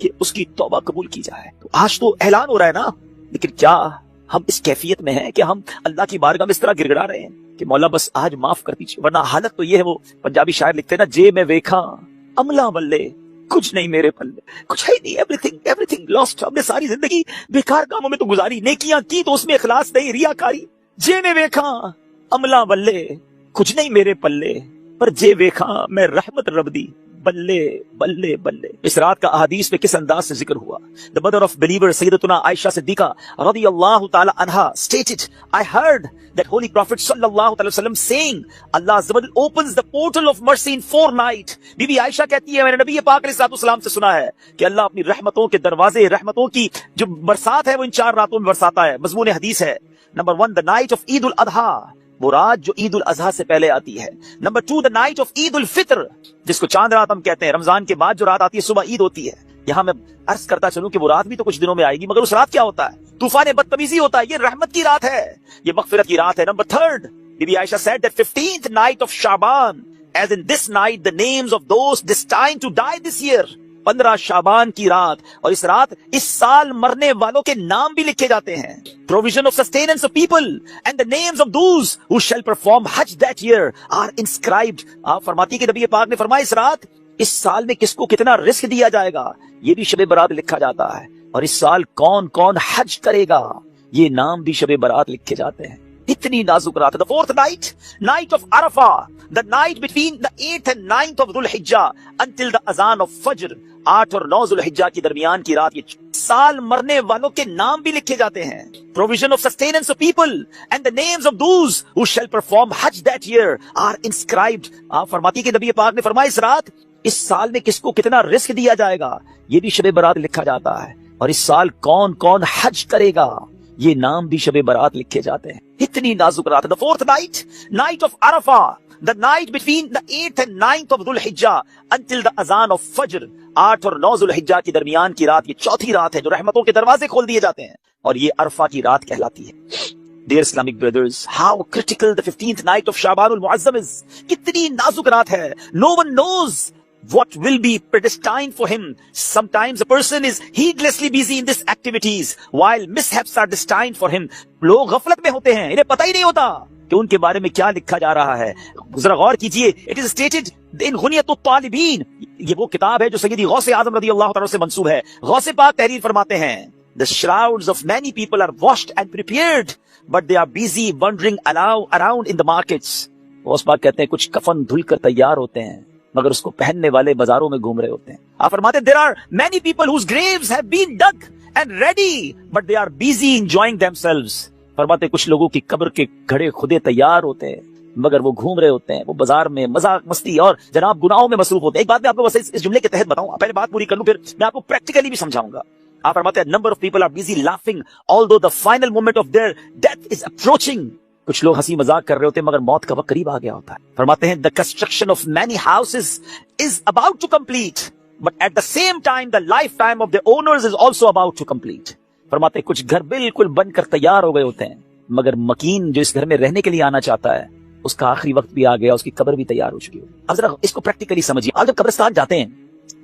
کہ اس کی توبہ قبول کی جائے. تو آج تو اعلان ہو رہا ہے نا, لیکن کیا ہم اس کیفیت میں ہیں کہ ہم اللہ کی بارگاہ میں اس طرح گر گڑا رہے ہیں کہ مولا بس آج معاف کر دیجیے؟ ورنہ حالت تو یہ ہے, وہ پنجابی شاعر لکھتے ہیں نا, جے میں ویکھا عملہ بلے کچھ نہیں میرے پلے, کچھ ہے نہیں, ایوری تھنگ لاسٹ. ہم نے ساری زندگی بیکار کاموں میں تو گزاری, نیکیاں کی تو اس میں اخلاص نہیں, ریاکاری. جے میں ویکھا عملہ بلے کچھ نہیں میرے پلے, پر جے ویکھا میں رحمت رب دی بلے بلے بلے. اس رات کا احادیث میں کس انداز سے ذکر ہوا؟ The mother of believer سیدتنا عائشہ صدیقہ رضی اللہ تعالی عنہا stated, I heard that Holy Prophet sallallahu alaihi wasallam saying, Allah Azza wa Jalla opens the portal of mercy in 4 nights. Be be Ayesha کہتی ہے میں نے نبی پاک علیہ السلام سے سنا ہے کہ اللہ اپنی رحمتوں کے دروازے, رحمتوں کی جو برسات ہے وہ ان 4 راتوں میں برساتا ہے. مضمون حدیث ہے. نمبر 1, the night of عید الاضحیٰ, وہ رات جو عید الاضحیٰ سے پہلے آتی ہے. نمبر 2, the night of عید الفطر, جس کو چاند رات ہم کہتے ہیں. رمضان کے بعد جو رات آتی ہے صبح عید ہوتی ہے. یہاں میں عرض کرتا چلوں کہ وہ رات بھی تو کچھ دنوں میں آئے گی, مگر اس رات کیا ہوتا ہے؟ طوفان بدتمیزی ہوتا ہے. یہ رحمت کی رات ہے, یہ مغفرت کی رات ہے. نمبر 3, بی be Aisha said that 15th night of Shaban, as in this night the names of those destined to die this year. 15 شعبان کی رات, اور اس رات اس سال مرنے والوں کے نام بھی لکھے جاتے ہیں. Provision of sustenance of people and the names of those who shall perform Hajj that year are inscribed. آپ فرماتی کہ نبی پاک نے فرمایا اس رات اس سال میں کس کو کتنا رزق دیا جائے گا یہ بھی شب برات لکھا جاتا ہے, اور اس سال کون کون حج کرے گا یہ نام بھی شب برات لکھے جاتے ہیں. اتنی نازک رات. The 4th night, night of Arafah, the night between the 8th and 9th of Dhul Hijjah until the azan of Fajr. 8 اور 9 ذو الحجہ کی درمیان کی رات, یہ سال مرنے والوں کے نام بھی لکھے جاتے ہیں. Provision of sustenance of people and the names of those who shall perform Hajj that year are inscribed. آپ فرماتی کہ نبی پاک نے فرمایا اس رات اس سال میں کس کو کتنا رزق دیا جائے گا یہ بھی شب برات لکھا جاتا ہے, اور اس سال کون کون حج کرے گا یہ نام بھی شب برات لکھے جاتے ہیں. اتنی نازک رات. The 4th night, night of Arafah, the night between the 8th and 9th of Dhul Hijjah until the azan of Fajr. 8 اور 9 ذو الحجہ کی درمیان کی رات, یہ چوتھی رات ہے جو رحمتوں کے دروازے کھول دیے جاتے ہیں, اور یہ عرفہ کی رات کہلاتی ہے. Dear Islamic brothers, how critical the 15th night of Shaban al-Mu'azzam is. کتنی نازک رات ہے. No one knows what will be predestined for him. Sometimes a person is heedlessly busy in these activities while mishaps are destined for him. لوگ غفلت میں ہوتے ہیں, انہیں پتہ ہی نہیں ہوتا کہ ان کے بارے میں کیا لکھا جا رہا ہے. ذرا غور کیجئے. It is stated in غنیۃ الطالبین, یہ وہ کتاب ہے جو سیدی غوث اعظم رضی اللہ تعالیٰ سے منسوب ہے. غوث پاک تحریر فرماتے ہیں, The shrouds of many people are washed and prepared, but they are busy wandering around in the markets. Ghaus Pak کہتے ہیں کچھ کفن دھل کر تیار ہوتے ہیں مگر اس کو پہننے والے بازاروں میں گھوم رہے ہوتے ہیں. آپ فرماتے ہیں There are many people whose graves have been dug and ready, but they are busy enjoying themselves. فرماتے کچھ لوگوں کی قبر کے گھڑے خودے تیار ہوتے ہیں مگر وہ گھوم رہے ہوتے ہیں, وہ بازار میں مذاق مستی اور جناب گناہوں میں مصروف ہوتے ہیں. ایک بات میں آپ کو بس اس جملے کے تحت بتاؤں, پہلے بات پوری کر لوں پھر میں آپ کو پریکٹیکلی بھی سمجھاؤں گا. آپ فرماتے ہیں number of people are busy laughing although the final moment of their death is approaching. کچھ لوگ ہنسی مذاق کر رہے ہوتے ہیں مگر موت کا وقت قریب آ گیا ہوتا ہے. فرماتے ہیں the construction of many houses is about to complete, but at the same time the lifetime of the owners is also about to complete. فرماتے ہیں کچھ گھر بالکل بن کر تیار ہو گئے ہوتے ہیں مگر مکین جو اس گھر میں رہنے کے لیے آنا چاہتا ہے اس کا آخری وقت بھی آ گیا, اس کی قبر بھی تیار ہو چکی ہو. اب ذرا اس کو پریکٹیکلی سمجھیے. آپ جب قبرستان جاتے ہیں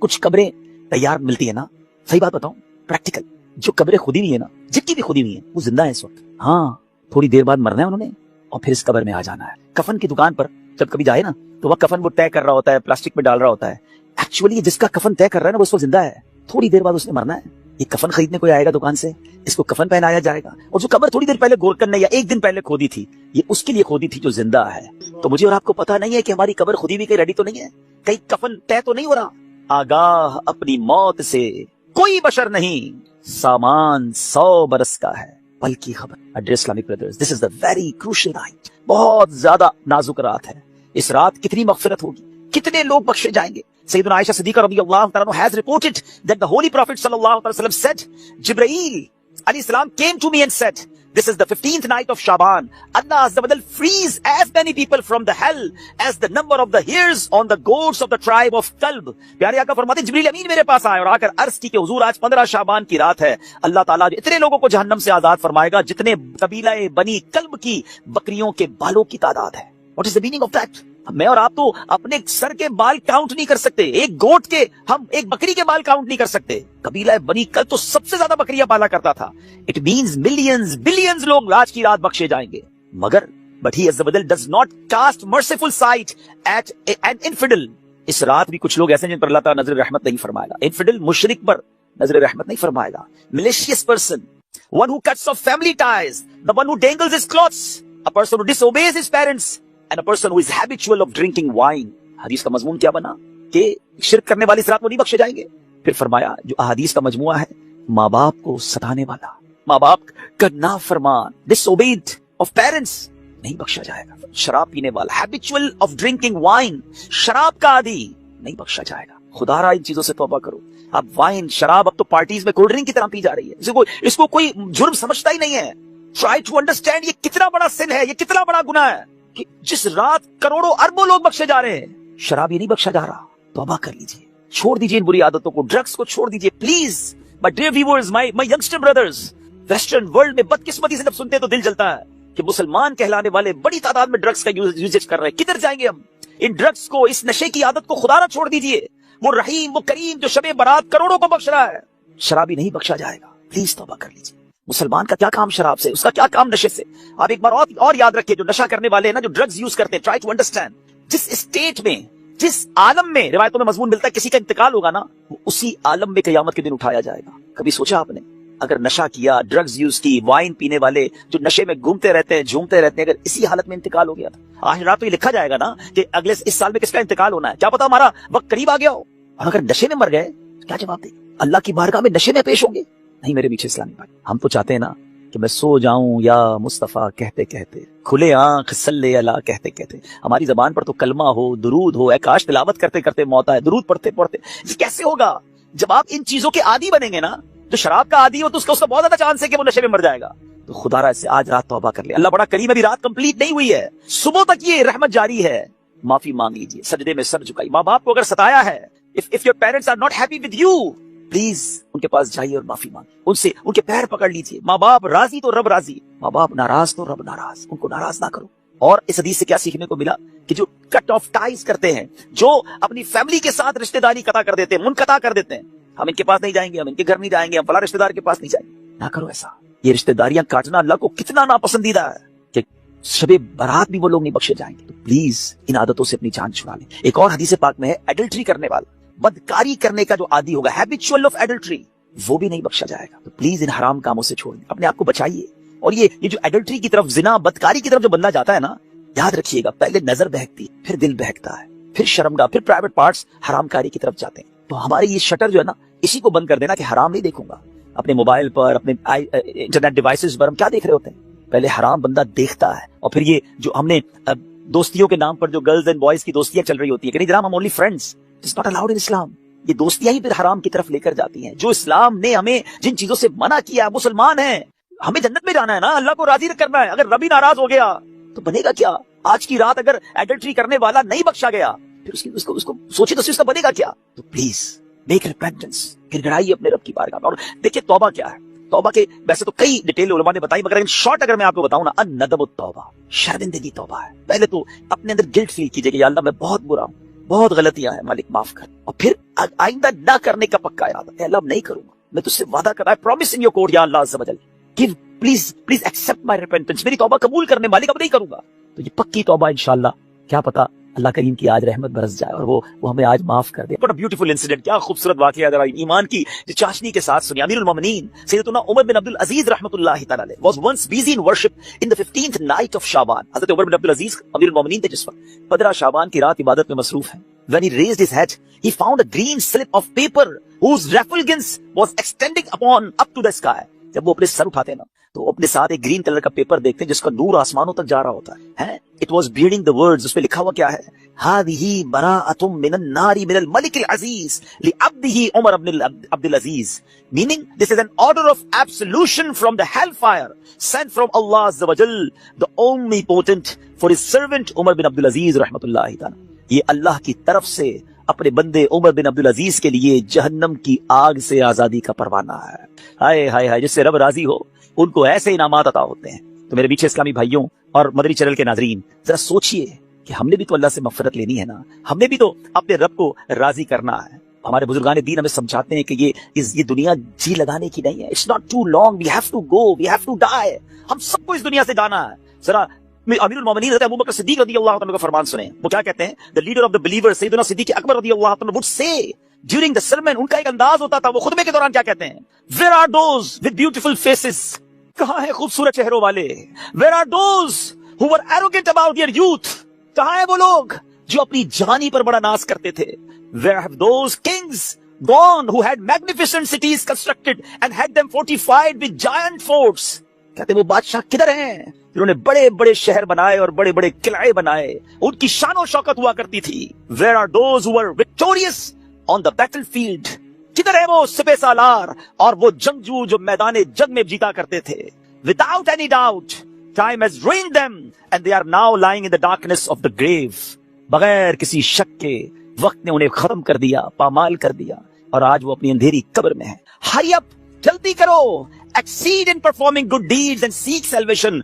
کچھ قبریں تیار ملتی ہیں نا, صحیح بات بتاؤں پریکٹیکل, جو قبریں خودی ہوئی ہیں نا, جن کی بھی خودی ہوئی ہیں وہ زندہ ہے اس وقت, ہاں تھوڑی دیر بعد مرنا ہے انہوں نے اور پھر اس قبر میں آ جانا ہے. کفن کی دکان پر جب کبھی جائے نا تو وہ کفن وہ طے کر رہا ہوتا ہے, پلاسٹک میں ڈال رہا ہوتا ہے. ایکچولی جس کا کفن طے کر رہا ہے نا وہ اس وقت زندہ ہے, تھوڑی دیر بعد اس نے مرنا ہے. یہ کفن خریدنے کوئی آئے گا دکان سے, اس کو کفن پہنایا جائے گا, اور جو قبر تھوڑی دیر پہلے گورکن نے یا ایک دن پہلے کھودی تھی یہ اس کے لیے کھودی تھی جو زندہ ہے. تو مجھے اور آپ کو پتا نہیں ہے کہ ہماری قبر خودی بھی کہیں ریڈی تو نہیں ہے, کہیں کفن طے تو نہیں ہو رہا. آگاہ اپنی موت سے کوئی بشر نہیں, سامان 100 برس کا ہے بلکہ خبر. Dear Islamic brothers, this is the very crucial night. بہت زیادہ نازک رات ہے. اس رات کتنی مغفرت ہوگی, کتنے لوگ بخشے جائیں گے. سیدنا عائشہ صدیقہ رضی اللہ تعالیٰ عنہ has reported that the Holy Prophet sallallahu alaihi wasallam said, Jibreel alayhi salam came to me and said, this is the 15th night of Shaban. Allah Azza wa Jal frees as many people from the hell as the number of the hairs on the goats of the tribe of Kalb. پیارے آقا فرماتے ہیں جبریل امین میرے پاس آئے اور آ کر عرض کی کہ حضور آج 15 شعبان کی رات ہے, اللہ تعالیٰ اتنے لوگوں کو جہنم سے آزاد فرمائے گا جتنے قبیلہ بنی کلب کی بکریوں کے بالوں کی تعداد ہے. What is the meaning of that? میں اور آپ تو اپنے سر کے بال کاؤنٹ نہیں کر سکتے، ایک گوٹ کے، ہم ایک بکری کے بال کاؤنٹ نہیں کر سکتے. قبیلہ بنی کل تو سب سے زیادہ بکریاں پالا کرتا تھا. اٹ مینز ملینز بلینز لوگ آج کی رات بخشے جائیں گے. مگر but he عز و جل does not cast merciful sight at an infidel. اس رات بھی کچھ لوگ ایسے ہیں جن پر اللہ تعالیٰ نظر رحمت نہیں فرمائے گا. انفیڈل مشرک پر نظر رحمت نہیں فرمائے گا. malicious person, one who cuts off family ties, the one who dangles his clothes, a person who disobeys his parents, and a person who is habitual of drinking wine. حدیث کا مضمون کیا بنا کہ شرک کرنے والی اس رات وہ نہیں بخشے جائیں گے. پھر فرمایا جو احادیث کا مجموعہ ہے، ماں باپ کو ستانے والا، ماں باپ کا نافرمان، disobeyed of parents، نہیں بخشا جائے گا. شراب پینے والا، habitual of drinking wine، شراب کا عادی، نہیں بخشا جائے گا. خدا را ان چیزوں سے توبہ کرو. اب وائن، شراب اب تو پارٹیز میں کولڈ ڈرنک کی طرح پی جا رہی ہے. اس کو کوئی جرم سمجھتا ہی نہیں ہے. ٹرائی ٹو انڈرسٹینڈ یہ کتنا بڑا سن ہے، یہ کتنا بڑا گناہ ہے کہ جس رات کروڑوں اربوں لوگ بخشے جا رہے ہیں، شراب یہ نہیں بخشا جا رہا. توبہ کر لیجئے، چھوڑ دیجئے ان بری عادتوں کو، ڈرگز کو چھوڑ دیجئے please. My dear viewers, my youngster brothers، western world میں بدقسمتی سے جب سنتے ہیں تو دل جلتا ہے کہ مسلمان کہلانے والے بڑی تعداد میں ڈرگز کا یوزیج کر رہے ہیں. کدھر جائیں گے ہم؟ ان ڈرگز کو، اس نشے کی عادت کو خدا نہ چھوڑ دیجئے. وہ رحیم، وہ کریم جو شب برات کروڑوں کو بخش رہا ہے، شرابی نہیں بخشا جائے گا. پلیز توبہ کر لیجئے. مسلمان کا کیا کام شراب سے، اس کا کیا کام نشے سے. آپ ایک بار اور یاد رکھیں، جو نشہ کرنے والے ہیں نا، جو ڈرگز یوز کرتے ہیں، ٹرائی ٹو انڈرسٹینڈ جس اسٹیٹ میں، جس عالم میں روایتوں میں مضمون ملتا ہے کسی کا انتقال ہوگا نا، وہ اسی عالم میں قیامت کے دن اٹھایا جائے گا. کبھی سوچا آپ نے اگر نشہ کیا، ڈرگز یوز کی، وائن پینے والے جو نشے میں گھومتے رہتے ہیں، جھومتے رہتے ہیں، اگر اسی حالت میں انتقال ہو گیا تھا، آج رات تو یہ لکھا جائے گا نا کہ اگلے اس سال میں کس کا انتقال ہونا ہے، کیا پتا ہمارا وقت قریب آ گیا ہو. اور اگر نشے میں مر گئے تو کیا جواب دیں گے؟ اللہ کی بارگاہ میں نشے میں پیش ہوں گے؟ نہیں میرے پیچھے اسلامی بھائی، ہم تو چاہتے ہیں نا کہ میں سو جاؤں یا مصطفیٰ کہتے کہتے، کھلے آنکھ صلی اللہ کہتے کہتے. ہماری زبان پر تو کلمہ ہو، درود ہو، اے کاش تلاوت کرتے کرتے موت آئے، درود پڑھتے پڑھتے. کیسے ہوگا جب آپ ان چیزوں کے عادی بنیں گے نا؟ جو شراب کا عادی ہو تو اس کا بہت زیادہ چانس ہے کہ وہ نشے میں مر جائے گا. تو خدا را سے آج رات توبہ کر لے. اللہ بڑا کریم، ابھی رات کمپلیٹ نہیں ہوئی ہے، صبح تک یہ رحمت جاری ہے. معافی مانگ لیجیے، سجدے میں سر جھکائی. ماں باپ کو اگر ستایا ہے، if your parents are not happy with you، please ان کے پاس جائیے اور معافی مانگیے. ان سے ان کے پیر پکڑ لیجیے. ماں باپ راضی تو رب راضی، ماں باپ ناراض تو رب ناراض. ان کو ناراض نہ کرو. اور اس حدیث سے کیا سیکھنے کو ملا کہ جو کٹ آف ٹائز کرتے ہیں، جو اپنی فیملی کے ساتھ رشتہ داری قطع کر دیتے ہیں، منقطع کر دیتے ہیں، ہم ان کے پاس نہیں جائیں گے، ہم ان کے گھر نہیں جائیں گے، ہم فلاں رشتہ دار کے پاس نہیں جائیں گے. نہ کرو ایسا. یہ رشتہ داریاں کاٹنا اللہ کو کتنا ناپسندیدہ ہے کہ شب برات بھی وہ لوگ نہیں بخشے جائیں گے. تو پلیز ان عادتوں سے اپنی جان چھڑا لیں. ایک اور حدیث پاک میں ہے، ایڈلٹری کرنے والا، بدکاری کرنے کا جو عادی ہوگا، ہیبچول آف ایڈلٹری، وہ بھی نہیں بخشا جائے گا. تو پلیز ان حرام کاموں سے چھوڑیں، اپنے آپ کو بچائیے. اور یہ جو ایڈلٹری کی طرف، زنا، بدکاری کی طرف جو بندہ جاتا ہے نا، یاد رکھیے گا پہلے نظر بہکتی، پھر دل بہکتا ہے، پھر شرمگاہ، پھر پرائیویٹ پارٹس حرام کاری کی طرف جاتے ہیں. تو ہمارے یہ شٹر جو ہے نا، اسی کو بند کر دینا کہ حرام نہیں دیکھوں گا. اپنے موبائل پر، اپنے انٹرنیٹ ڈیوائسز پر ہم کیا دیکھ رہے ہوتے ہیں؟ پہلے حرام بندہ دیکھتا ہے، اور پھر یہ جو ہم نے دوستیوں کے نام پر جو گرلز اینڈ بوائز کی دوستیاں چل رہی ہوتی ہیں کہ نہیں جناب ہم only friends, it's not allowed in Islam. یہ دوستیاں ہی پھر حرام کی طرف لے کر جاتی ہیں. جو اسلام نے ہمیں جن چیزوں سے منع کیا ہے، مسلمان ہیں، ہمیں جنت میں جانا ہے نا، اللہ کو راضی کرنا ہے. اگر ربی ناراض ہو گیا تو بنے گا کیا؟ آج کی رات اگر ایڈلٹری کرنے والا نہیں بخشا گیا، پھر اس کو سوچے تو اس کا بنے گا کیا؟ تو پلیز میک ریپینٹنس، گڑ گڑائیے اپنے رب کی بارگاہ میں. اور دیکھیے توبہ کیا ہے. توبہ کے ویسے تو کئی ڈیٹیل علماء نے بتائی، مگر ان شارٹ اگر میں آپ کو بتاؤں نا، الندم التوبہ، شرمندگی توبہ ہے. پہلے تو اپنے اندر گلٹ فیل کیجئے کہ یا اللہ میں بہت برا ہوں، بہت غلطیاں ہیں، مالک معاف کر. اور پھر آئندہ نہ کرنے کا پکا ارادہ، اے اللہ نہیں کروں گا، میں تجھ سے وعدہ کر رہا ہوں، پرامس ان یور کورٹ یا اللہ عز و جل، give please accept my repentance, میری توبہ قبول کرنے مالک، اب نہیں کروں گا. تو یہ پکی توبہ انشاءاللہ، کیا پتا اللہ کریم کی آج رحمت برس جائے اور وہ ہمیں آج معاف کر دے. بڑا بیوٹیفل انسیڈنٹ، کیا خوبصورت واقعہ ذرا ایمان کی چاشنی کے ساتھ سنی. امیر المومنین سیدنا عمر بن عبد العزیز رحمۃ اللہ تعالی علیہ was once busy in worship in the 15th night of شعبان. حضرت عمر بن عبد العزیز امیر المومنین تھے جس وقت 15 شعبان کی رات عبادت میں مصروف ہیں. When he raised his head, he found a green slip of paper whose refulgence was extending up to the sky. جب وہ اپنے سر اٹھاتے ہیں نا تو اپنے ساتھ ایک گرین کلر کا پیپر دیکھتے ہیں جس کا نور آسمانوں تک جا رہا ہوتا ہے. It was bearing the words، اس پہ لکھا ہوا کیا ہے؟ هذه براءة من النار من الملك العزيز لعبده عمر بن عبد العزيز. Meaning this is an order of absolution from the hellfire sent from Allah Azza wa Jal, the omnipotent, for his servant Umar bin Abdul Aziz رحمۃ اللہ تعالی. یہ اللہ کی طرف سے اپنے بندے عمر بن عبد العزیز کے لیے جہنم کی آگ سے آزادی کا پروانہ ہے. ہائے ہائے ہائے، جس سے رب راضی ہو ان کو ایسے انعامات عطا ہوتے ہیں. تو میرے پیچھے اسلامی بھائیوں اور مدنی چینل کے ناظرین، ذرا سوچئے کہ ہم نے بھی تو اللہ سے مغفرت لینی ہے نا, ہم نے بھی تو اپنے رب کو راضی کرنا ہے. ہمارے بزرگان دین ہمیں سمجھاتے ہیں کہ یہ دنیا جی لگانے کی نہیں ہے. It's not too long, we have to go, we have to die. ہم سب کو اس دنیا سے جانا ہے. ذرا امیر المومنین حضرت ابوبکر صدیق رضی اللہ عنہ کا فرمان سنیں. وہ کیا کہتے ہیں؟ the leader of the believers سیدنا صدیق اکبر رضی اللہ عنہ would say during the sermon, ان کا ایک انداز ہوتا تھا, وہ خطبے کے دوران کیا کہتے ہیں؟ where are those with beautiful faces, کہاں ہیں خوبصورت چہروں والے؟ where are those who were arrogant about their youth, کہاں ہیں وہ لوگ جو اپنی جوانی پر بڑا ناز کرتے تھے؟ where have those kings gone who had magnificent cities constructed and had them fortified with giant forts, کہتے ہیں وہ بادشاہ کدھر ہیں جنہوں نے بڑے بڑے شہر بنائے اور بڑے بڑے قلعے بنائے, ان کی شان و شوکت ہوا کرتی تھی. where are those who were victorious on the battlefield, کدھر ہے وہ سپہ سالار اور وہ جنگجو جو میدان جنگ میں جیتا کرتے تھے؟ without any doubt time has ruined them and they are now lying in the darkness of the grave. بغیر کسی شک کے وقت نے انہیں ختم کر دیا, پامال کر دیا, اور آج وہ اپنی اندھیری قبر میں ہیں. hurry up, جلدی کرو, exceed in performing good deeds and seek salvation.